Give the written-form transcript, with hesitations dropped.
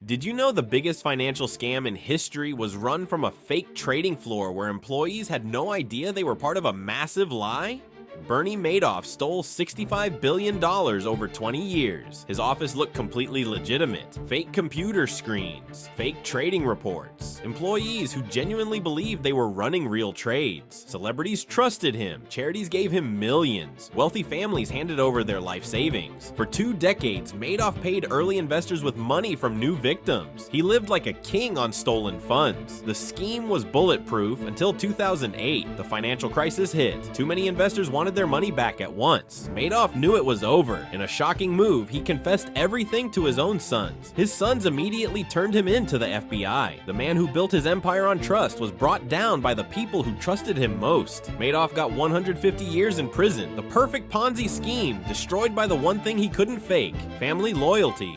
Did you know the biggest financial scam in history was run from a fake trading floor where employees had no idea they were part of a massive lie? Bernie Madoff stole $65 billion over 20 years. His office looked completely legitimate. Fake computer screens, fake trading reports, employees who genuinely believed they were running real trades. Celebrities trusted him. Charities gave him millions. Wealthy families handed over their life savings. For 2 decades, Madoff paid early investors with money from new victims. He lived like a king on stolen funds. The scheme was bulletproof until 2008. The financial crisis hit. Too many investors wanted their money back at once. Madoff knew it was over. In a shocking move, he confessed everything to his own sons. His sons immediately turned him in to the FBI. The man who built his empire on trust was brought down by the people who trusted him most. Madoff got 150 years in prison. The perfect Ponzi scheme, destroyed by the one thing he couldn't fake: family loyalty.